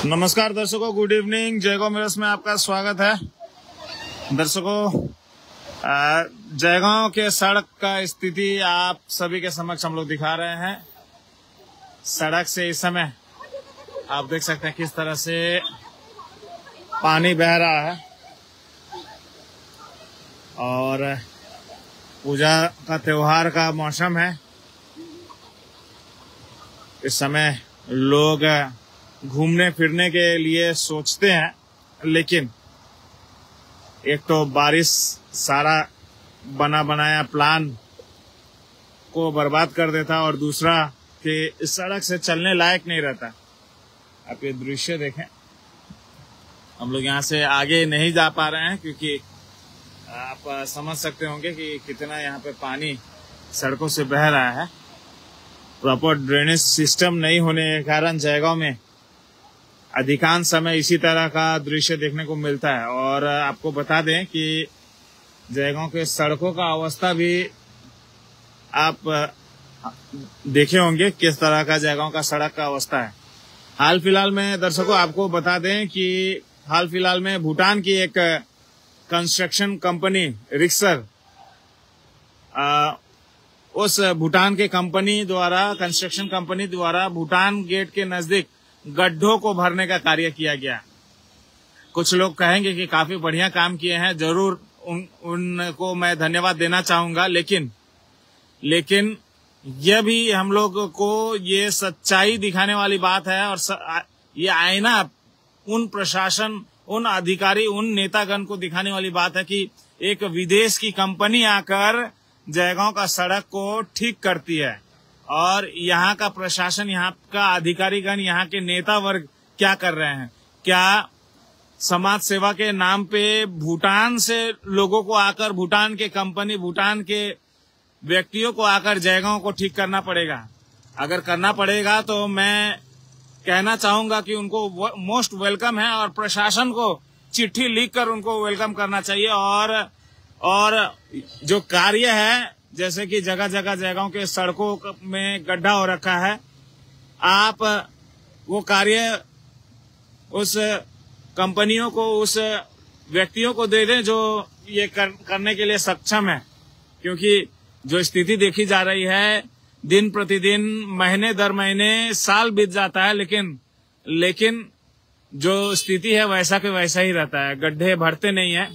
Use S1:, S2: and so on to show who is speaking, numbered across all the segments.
S1: नमस्कार दर्शकों, good evening. Jaigaon mirrors में आपका स्वागत है। दर्शकों, जयगांव के सड़क का स्थिति आप सभी के समक्ष हम लोग दिखा रहे हैं। सड़क से इस समय आप देख सकते हैं किस तरह से पानी बह रहा है और पूजा का त्योहार का मौसम है। इस समय लोग घूमने फिरने के लिए सोचते हैं, लेकिन एक तो बारिश सारा बना बनाया प्लान को बर्बाद कर देता और दूसरा कि इस सड़क से चलने लायक नहीं रहता। आप ये दृश्य देखें, हम लोग यहाँ से आगे नहीं जा पा रहे हैं क्योंकि आप समझ सकते होंगे कि कितना यहाँ पे पानी सड़कों से बह रहा है। प्रॉपर ड्रेनेज सिस्टम नहीं होने के कारण जयगांव में अधिकांश समय इसी तरह का दृश्य देखने को मिलता है। और आपको बता दें कि जयगांव के सड़कों का अवस्था भी आप देखे होंगे किस तरह का जयगांव का सड़क का अवस्था है। हाल फिलहाल में दर्शकों आपको बता दें कि हाल फिलहाल में भूटान की एक कंस्ट्रक्शन कंपनी रिक्सर, उस भूटान के कंस्ट्रक्शन कंपनी द्वारा भूटान गेट के नजदीक गड्ढों को भरने का कार्य किया गया। कुछ लोग कहेंगे कि काफी बढ़िया काम किए हैं, जरूर उनको मैं धन्यवाद देना चाहूंगा, लेकिन यह भी हम लोग को ये सच्चाई दिखाने वाली बात है और ये आईना उन प्रशासन, उन अधिकारी, उन नेतागण को दिखाने वाली बात है कि एक विदेश की कंपनी आकर जयगांव का सड़क को ठीक करती है और यहाँ का प्रशासन, यहाँ का अधिकारीगण, यहाँ के नेता वर्ग क्या कर रहे हैं। क्या समाज सेवा के नाम पे भूटान से लोगों को आकर, भूटान के कंपनी, भूटान के व्यक्तियों को आकर जयगांव को ठीक करना पड़ेगा? अगर करना पड़ेगा तो मैं कहना चाहूंगा कि उनको मोस्ट वेलकम है और प्रशासन को चिट्ठी लिखकर उनको वेलकम करना चाहिए। और जो कार्य है, जैसे कि जगह जगह जयगांव के सड़कों में गड्ढा हो रखा है, आप वो कार्य उस कंपनियों को, उस व्यक्तियों को दे दें जो ये करने के लिए सक्षम है। क्योंकि जो स्थिति देखी जा रही है, दिन प्रतिदिन, महीने दर महीने, साल बीत जाता है, लेकिन जो स्थिति है वैसा के वैसा ही रहता है। गड्ढे भरते नहीं है।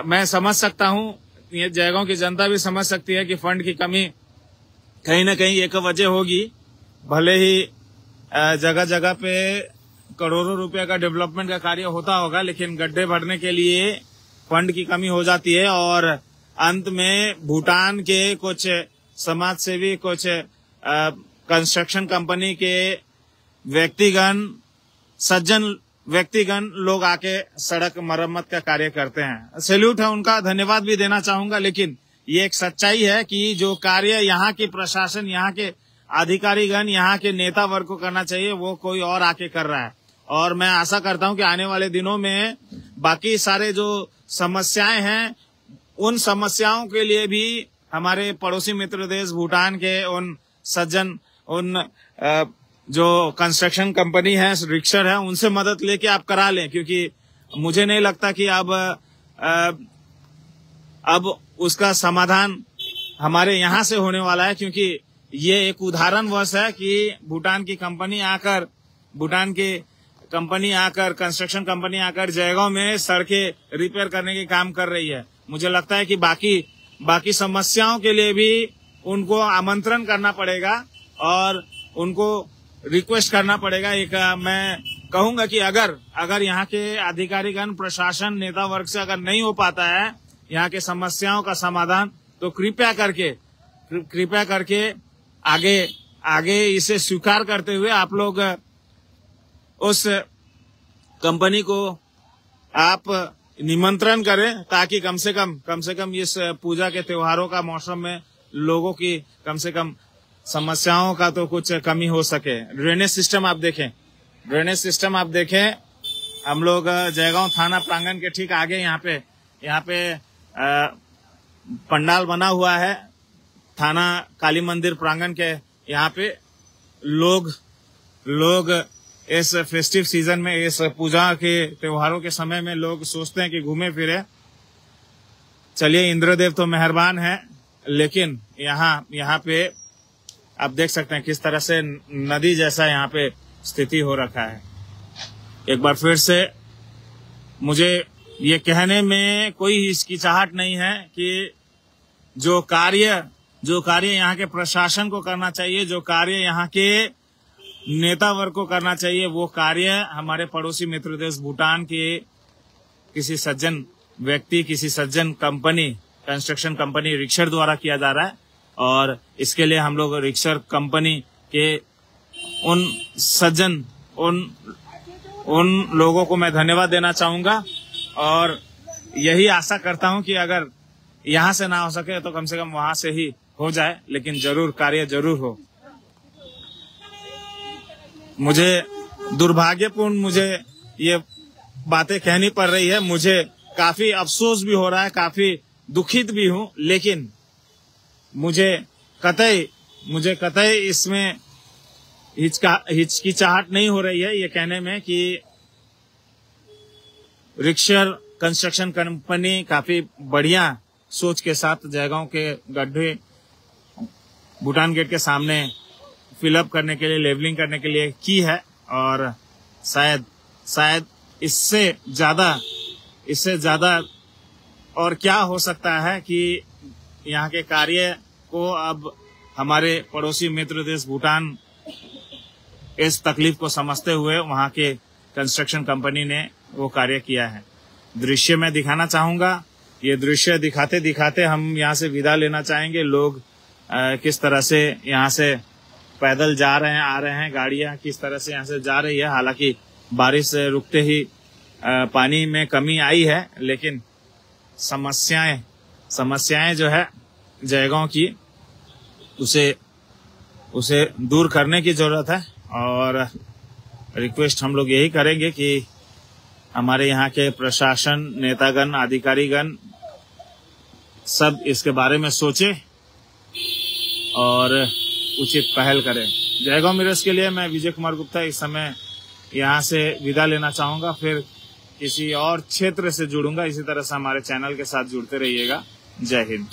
S1: मैं समझ सकता हूँ, ये जयगांव की जनता भी समझ सकती है कि फंड की कमी कहीं न कहीं एक वजह होगी। भले ही जगह जगह पे करोड़ों रुपए का डेवलपमेंट का कार्य होता होगा, लेकिन गड्ढे भरने के लिए फंड की कमी हो जाती है और अंत में भूटान के कुछ समाज सेवी, कुछ कंस्ट्रक्शन कंपनी के सज्जन व्यक्तिगण लोग आके सड़क मरम्मत का कार्य करते हैं। सैल्यूट है उनका, धन्यवाद भी देना चाहूंगा। लेकिन ये एक सच्चाई है कि जो कार्य यहाँ के प्रशासन, यहाँ के अधिकारीगण, यहाँ के नेता वर्ग को करना चाहिए, वो कोई और आके कर रहा है। और मैं आशा करता हूँ कि आने वाले दिनों में बाकी सारे जो समस्याएं हैं, उन समस्याओं के लिए भी हमारे पड़ोसी मित्र देश भूटान के उन सज्जन, उन जो कंस्ट्रक्शन कंपनी है, रिक्शर है, उनसे मदद लेके आप करा लें। क्योंकि मुझे नहीं लगता कि अब उसका समाधान हमारे यहाँ से होने वाला है, क्योंकि ये एक उदाहरणवश है कि भूटान की कंपनी आकर, कंस्ट्रक्शन कंपनी आकर जयगांव में सड़कें रिपेयर करने के काम कर रही है। मुझे लगता है कि बाकी समस्याओं के लिए भी उनको आमंत्रण करना पड़ेगा और उनको रिक्वेस्ट करना पड़ेगा। एक मैं कहूंगा कि अगर यहाँ के अधिकारीगण, प्रशासन, नेता वर्ग से अगर नहीं हो पाता है यहाँ के समस्याओं का समाधान, तो कृपया करके आगे इसे स्वीकार करते हुए आप लोग उस कंपनी को आप निमंत्रण करें, ताकि कम से कम इस पूजा के त्योहारों का मौसम में लोगों की कम से कम समस्याओं का तो कुछ कमी हो सके। ड्रेनेज सिस्टम आप देखें, हम लोग जयगांव थाना प्रांगण के ठीक आगे यहाँ पे पंडाल बना हुआ है। थाना काली मंदिर प्रांगण के यहाँ पे लोग इस फेस्टिव सीजन में, इस पूजा के त्योहारों के समय में लोग सोचते हैं कि घूमे फिरे। चलिए, इंद्रदेव तो मेहरबान है, लेकिन यहाँ पे आप देख सकते हैं किस तरह से नदी जैसा यहाँ पे स्थिति हो रखा है। एक बार फिर से मुझे ये कहने में कोई हिचकिचाहट नहीं है कि जो कार्य यहाँ के प्रशासन को करना चाहिए, जो कार्य यहाँ के नेता वर्ग को करना चाहिए, वो कार्य हमारे पड़ोसी मित्र देश भूटान के किसी सज्जन व्यक्ति, किसी सज्जन कंपनी, कंस्ट्रक्शन कंपनी रिक्शर द्वारा किया जा रहा है। और इसके लिए हम लोग रिक्शर कंपनी के उन सज्जन, उन लोगों को मैं धन्यवाद देना चाहूंगा और यही आशा करता हूं कि अगर यहाँ से ना हो सके तो कम से कम वहां से ही हो जाए, लेकिन जरूर कार्य जरूर हो। मुझे दुर्भाग्यपूर्ण मुझे ये बातें कहनी पड़ रही है, मुझे काफी अफसोस भी हो रहा है, काफी दुखित भी हूं, लेकिन मुझे कतई इसमें हिचकिचाहट नहीं हो रही है ये कहने में कि रिक्शर कंस्ट्रक्शन कंपनी काफी बढ़िया सोच के साथ जयगांव के गड्ढे भूटान गेट के सामने फिलअप करने के लिए, लेवलिंग करने के लिए की है। और शायद इससे ज्यादा और क्या हो सकता है कि यहाँ के कार्य को अब हमारे पड़ोसी मित्र देश भूटान इस तकलीफ को समझते हुए वहाँ के कंस्ट्रक्शन कंपनी ने वो कार्य किया है। दृश्य में दिखाना चाहूंगा, ये दृश्य दिखाते दिखाते हम यहाँ से विदा लेना चाहेंगे। लोग किस तरह से यहाँ से पैदल जा रहे हैं, आ रहे हैं, गाड़ियां किस तरह से यहाँ से जा रही है। हालांकि बारिश रुकते ही पानी में कमी आई है, लेकिन समस्याएं जो है जयगांव की, उसे दूर करने की जरूरत है। और रिक्वेस्ट हम लोग यही करेंगे कि हमारे यहाँ के प्रशासन, नेतागण, अधिकारीगण सब इसके बारे में सोचे और उचित पहल करें। जयगांव मिरर्स के लिए मैं विजय कुमार गुप्ता इस समय यहाँ से विदा लेना चाहूंगा, फिर किसी और क्षेत्र से जुड़ूंगा। इसी तरह से हमारे चैनल के साथ जुड़ते रहिएगा। जय हिंद।